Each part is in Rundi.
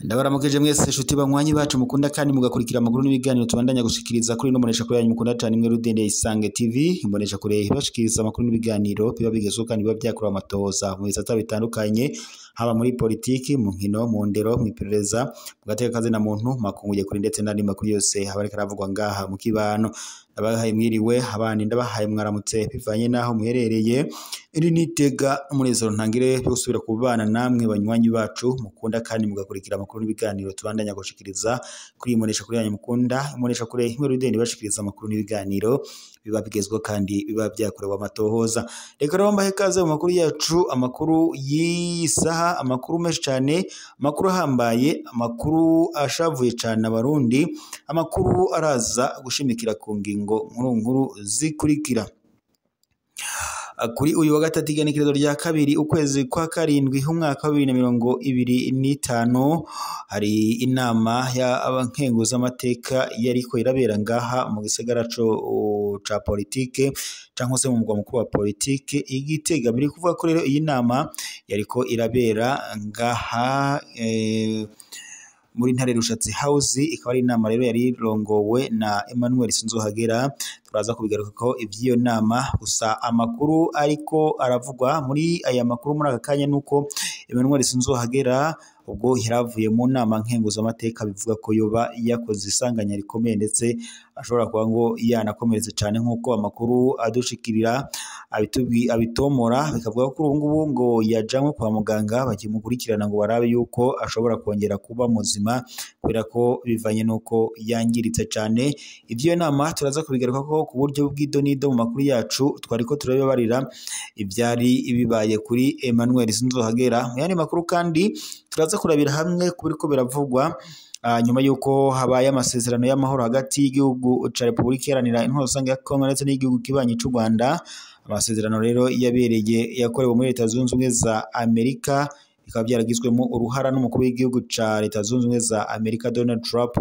Ndabaramukije mwese shuti banywanyi bacu mukunda kandi mugakurikira amakuru n'ibiganiro tubandanya gushikiriza kuri no mbonesha kure yanyu mukunda cyane imwe Rudende Isange TV imbonesha kure ibashikiriza amakuru n'ibiganiro biba bigezweho kandi biba byakora amatoza mu bisata bitandukanye haba muri politiki mu nkino mu ndero mu iperereza mu gateka kazi na muntu makunguye kuri ndetse n'andi makuru yose habareka ravugwa ngaha mu kibano ndabahaye mwiriwe abandi ndabahaye mwaramutse bivanye naho muherereye iri nitega umunezero ntangire byo gusubira kubana namwe banywanyi bacu mukunda kandi mugakurikira amakuru n'ibiganiro tubandanya gushikiriza kuri imbonesha kuri yanyu mukunda imbonesha kure imwe Rudende bashikiriza amakuru n'ibiganiro biba bigezweho kandi biba byakorewe amatohoza reka rero mbahe kaze mu makuru yacu amakuru yisaha amakuru menshi cyane amakuru ahambaye amakuru ashavuye cyane abarundi amakuru araza gushimikira ku ngingo nkuru zikurikira kuri uyu wa gatatu igenekerezo rya kabiri ukwezi kwa karindwi umwaka wa 2025 hari inama y'abankenguza amateka yariko irabera ngaha mu gisagara ca politike cyangwa se mu mugwa mukuru wa politike Igitega biri kuvuga ko rero iyi nama yariko irabera ngaha muri ntare rushatsi house ikaba ari inama rero yari rongowe na Emmanuel Sinzohagera turaza kubigaruka ko ivyiyo nama gusa amakuru ariko aravugwa muri aya makuru muri aka kanya nuko Emmanuel Sinzohagera ubwo yaravuye mu nama nkenguza amateka bivuga ko yoba yakoze isanganya rikomeye ndetse ashobora kuba ngo yanakomeretse cyane nkuko amakuru adushikirira abitomora bikavuga ko ubu ngubu ngo yajanywe kwa muganga bakimukurikirana ngo barabe yuko ashobora kongera kuba muzima kubera ko bivanye nuko yangiritse cyane ivyo nama turaza kubigaruka ko ku buryo bw'idonido mu makuru yacu twariko turabibarira ivyari ibibaye kuri Emmanuel Sinzohagera mu yandi makuru kandi turaza kurabira hamwe kubiriko biravugwa nyuma yuko habaye amasezerano y'amahoro hagati y'igihugu ca Republika Iharanira Intwaro Rusange ya Kongo ndetse n'igihugu kibanyi c'u Rwanda amasezerano rero yakorewe muri Leta Zunze Ubumwe za Amerika bikaba byaragizwemo uruhara n'umukuru w'igihugu ca Leta Zunze Ubumwe za Amerika Donald Trump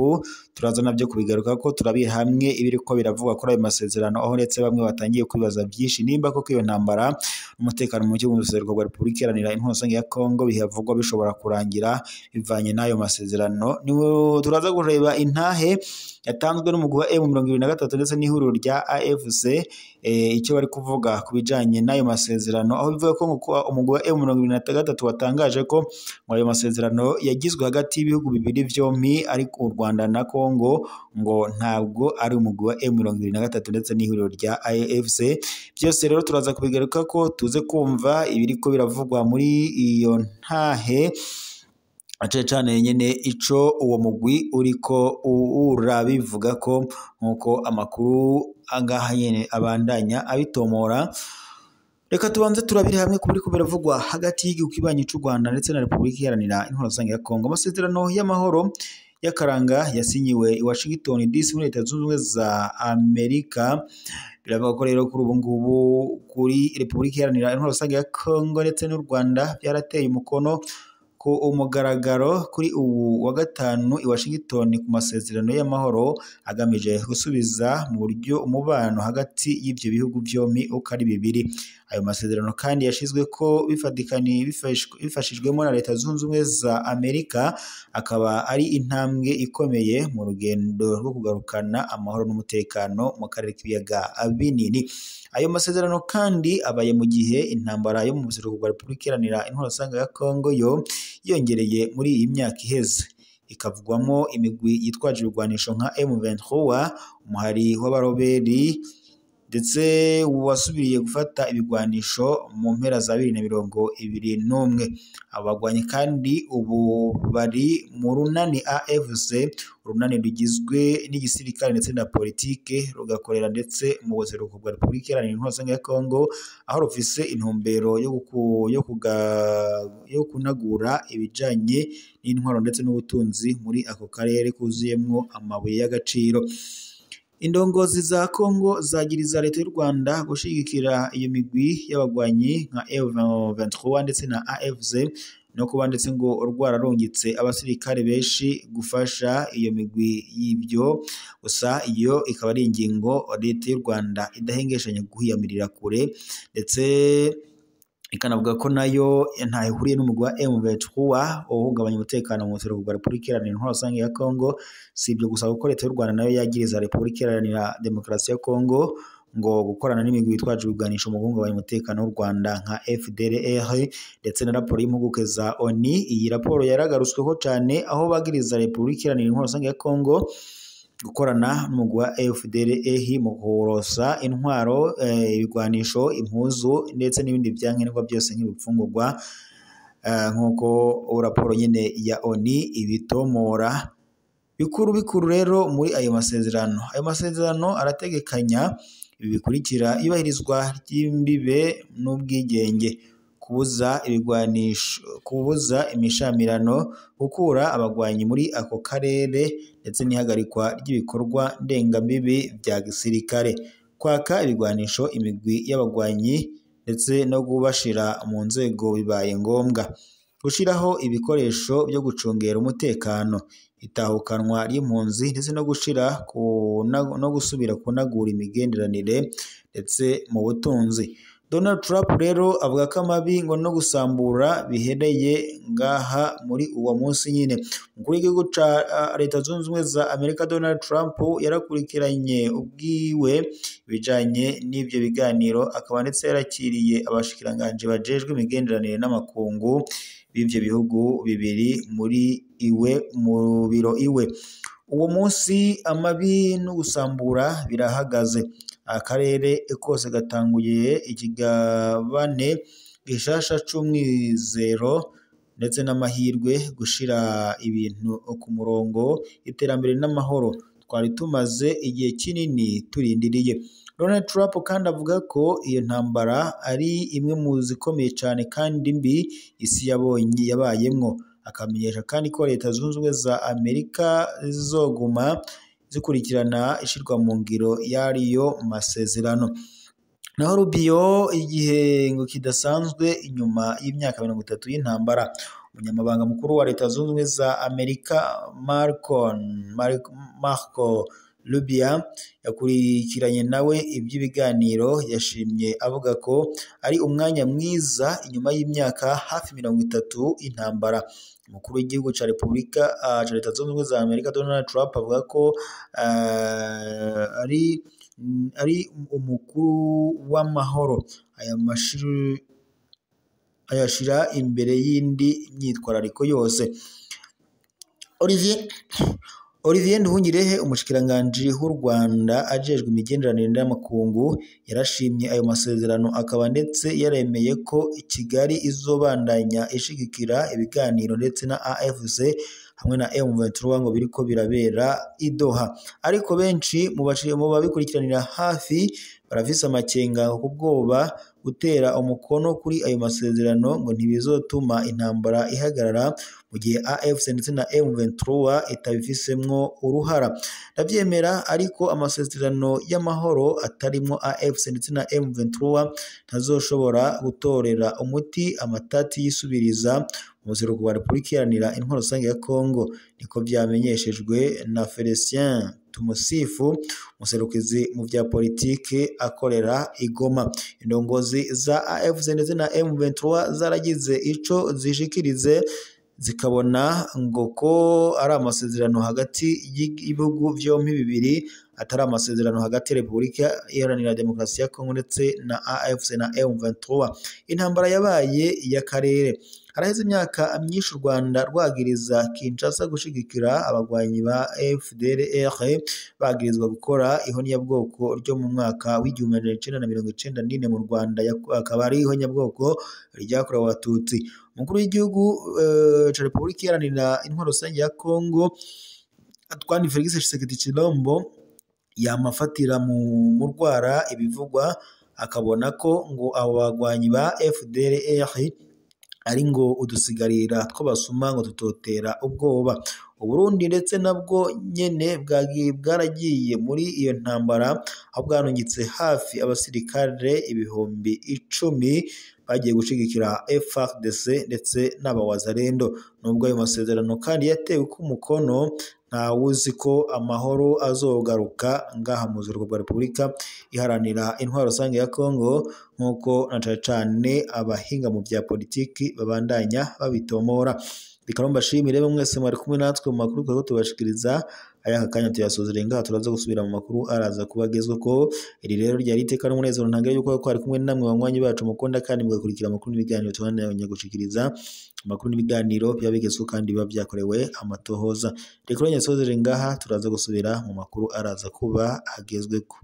turaza navyo kubigaruka ko turabira hamwe ibiriko biravugwa kuri ayo masezerano aho ndetse bamwe batangiye kwibaza byinshi nimba koko iyo ntambara umutekano mu gihugu cya Republika Iharanira Intwaro Rusange ya Kongo bihavugwa bishobora kurangira bivanye n'ayo masezerano niwe turaza kureba intahe yatanzwe n'umugwi wa M23 ndetse n'ihuriro rya AFC icyo bari kuvuga kubijanye n'ayo masezerano aho bivuga ko umugwi wa M23 watangaje ko ayo masezerano yagizwe hagati y'ibihugu bibiri vyompi ariko u Rwanda na Kongo ngo ntabwo ari umugwi wa M23 ndetse n'ihuriro rya AFC byose rero turaza kubigaruka ko tuze kumva ibiriko biravugwa muri iyo ntahe cyane nyene ico uwo mugwi uriko urabivuga ko nkuko amakuru angaha nyene abandanya abitomora reka tubanze turabire hamwe kubiriko biravugwa hagati y'igihugu kibanyi c'u Rwanda ndetse na Republika Iharanira Intwaro Rusange ya Kongo amasezerano y'amahoro y'akaranga yasinyiwe i Washington DC muri Leta Zunze Ubumwe za Amerika biravuga ko rero kuri ubu ngubu kuri Republika Iharanira Intwaro Rusange ya Kongo ndetse n'u Rwanda byarateye umukono ko umugaragaro kuri ubu wa gatanu i Washington ku masezerano y'amahoro agamije gusubiza mu buryo umubano hagati y'ivyo bihugu vyompi uko ari bibiri ayo masezerano kandi yashizwe ko bifashijwemo na Leta Zunze Ubumwe za Amerika akaba ari intambwe ikomeye mu rugendo rwo kugarukana amahoro n'umutekano mu karere k'ibiyaga binini ayo masezerano kandi abaye mu gihe intambara yo mu buseruko bwa Republika Iharanira Intwaro Rusange ya Kongo yo yongereye muri iyi myaka iheze ikavugwamo imigwi yitwaje ibigwanisho nka M23 umuhari w'abaroberi ndetse wasubiriye gufata ibigwanisho mu mpera za 2021 abagwanyi kandi ubu bari mu runani AFC urunani rugizwe n'igisirikare ndetse na politike rugakorera ndetse mu buseruko bwa Republika Iharanira Intwaro Rusange ya Kongo aho rufise intumbero yo kunagura ibijanye n'intwaro ndetse n'ubutunzi muri ako karere kuzuyemwo amabuye y'agaciro indongozi za Kongo zagiriza Leta y'u Rwanda gushigikira iyo migwi y'abagwanyi nka M23 ndetse na AFC no kuba ndetse ngo rwararungitse abasirikare benshi gufasha iyo migwi y'ibyo. Gusa iyo ikaba ari ingingo leta y'u Rwanda idahengeshanya guhiyamirira kure, ndetse ikanavuga ko nayo ntaho ihuriye n'umugwi wa M23 uhungabanya umutekano mu buseruko bwa Repubulika Iharanira Intwaro Rusange ya Congo. Si ibyo gusa kuko leta y'u Rwanda nayo yagiriza Repubulika Iharanira Demokarasi ya Congo ngo gukorana n'imigwi yitwaje ibigwanisho mu guhungabanya umutekano w'u Rwanda nka FDLR, ndetse na raporo y'impuguke za ONU. Iyi raporo yaragarutsweho cyane aho bagiriza Repubulika Iharanira Intwaro Rusange ya Congo gukorana n'umugwi wa FDLR mu kurosa intwaro, ibigwanisho, impuzu ndetse n'ibindi byankenerwa byose nk'ibifungurwa, nk'uko raporo nyine ya ONU ibitomora. Bikuru rero muri ayo masezerano arategekanya ibi bikurikira: ibahirizwa ry'imbibe n'ubwigenge, kubuza ibigwanisho, kubuza imishamirano, gukura abagwanyi muri ako karere, ndetse n'ihagarikwa ry'ibikorwa ndengambibi bya gisirikare, kwaka ibigwanisho imigwi y'abagwanyi ndetse no kubashira mu nzego bibaye ngombwa, gushiraho ibikoresho byo gucungera umutekano, itahukanwa ry'impunzi ndetse no gusubira kunagura imigenderanire ndetse mu butunzi. Donald Trump rero avuga ko amabi ngo no gusambura bihereye ngaha muri uwo munsi nyine. Umukuru w'igihugu ca Leta Zunze Ubumwe za Amerika Donald Trump yarakurikiranye ubwiwe ibijanye n'ivyo biganiro, akaba ndetse yarakiriye abashikiranganje bajejwe imigenderanire n'amakungu b'ivyo bihugu bibiri mu biro iwe. Uwo munsi amabi no gusambura birahagaze, akarere kose gatanguye ikigabane gishasha c'umwizero ndetse n'amahirwe, gushira ibintu ku murongo, iterambere n'amahoro twari tumaze igihe kinini turindiriye. Donald Trump kandi avuga ko iyo ntambara ari imwe mu zikomeye cyane kandi mbi isi yabayemwo, akamenyesha kandi ko Leta Zunze Ubumwe za Amerika zizoguma zikurikirana ishirwa mu ngiro y'ariyo masezerano. Naho Rubio igihe ngo kidasanzwe inyuma y'imyaka 30 y'intambara. Umunyamabanga mukuru wa Leta Zunze Ubumwe za Amerika Marco Rubio yakurikiranye nawe iby'ibiganiro, yashimye avuga ko ari umwanya mwiza inyuma y'imyaka hafi 30 y'intambara. Umukuru w'igihugu ca Leta Zunze Ubumwe za Amerika Donald Trump avuga ko ari umukuru w'amahoro, ayashira imbere y'indi myitwarariko yose. Olivier Nduhungirehe, umushikiranganje w'u Rwanda ajejwe imigenderanire n'amakungu, yarashimye ayo masezerano, akaba ndetse yaremeye ko Kigali izobandanya ishigikira ibiganiro ndetse na AFC hamwe na M23 ngo biriko birabera i Doha. Ariko benshi mu babikurikiranira hafi barafise amakenga ku bwoba gutera umukono kuri ayo masezerano ngo ntibizotuma intambara ihagarara mu gihe AFC ndetse na M23 itabifisemwo uruhara. Ndavyemera, ariko amasezerano y'amahoro atarimo AFC ndetse na M23 ntazoshobora gutorera umuti amatati yisubiriza mu buseruko bwa Repubulika Iharanira Intwaro Rusange ya Congo, niko vyamenyeshejwe na Felicien Tumusifu, umuserukizi mu vya politike akorera i Goma. Indongozi za AFC ndetse na M23 zaragize ico zishikirize, zikabona ngo ko ari amasezerano hagati y'ibihugu vyompi bibiri, atari amasezerano hagati ya Repubulika Iharanira Demokarasi ya Congo ndetse na AFC na M23. Intambara yabaye y'akarere. Haraheze imyaka myinshi u Rwanda rwagiriza Kinshasa gushigikira abagwanyi ba FDLR bagirizwa gukora ihonyabwoko ryo mu mwaka w'1994 mu Rwanda, akaba ari ihonyabwoko ryakorewe Abatutsi. Umukuru w'igihugu ca Repubulika Iharanira Intwaro Rusange ya Congo Antoine Felix Tshisekedi Tshilombo yamafatira mu rwara ibivugwa, akabona ko ngo abo bagwanyi ba FDLR ari ngo udusigarira tw'abasuma ngo tutotera ubwoba. Uburundi ndetse nabwo nyene bwaragiye muri iyo ntambara aho bwanungitse hafi abasirikare 10,000 bagiye gushigikira FARDC ndetse n'abawazalendo. Nubwo ayo masezerano kandi yatewe ku mukono, nta wuzi ko amahoro azogaruka ngaha mu buseruko bwa Repubulika iharanira intwaro rusange ya Kongo nk'uko na cane abahinga mu bya politiki babandanya babitomora. Reka mbashimire mwese mwari kumwe natwe mu makuru twari tubashikiriza. Aya kanya tuyasozereye ngaha, turaza gusubira mu makuru araza kubagezwa ko iri rero ryari iteka n'umunezero ntangere yuko twari kumwe namwe banywanyi bacu mukunda kandi mugakurikira amakuru n'ibiganiro tubandanya gushikiriza. Amakuru n'ibiganiro byabigezwe kandi biba byakorewe amatohoza. Reka nyasozereye ngaha, turaza gusubira mu makuru araza kuba agezweko.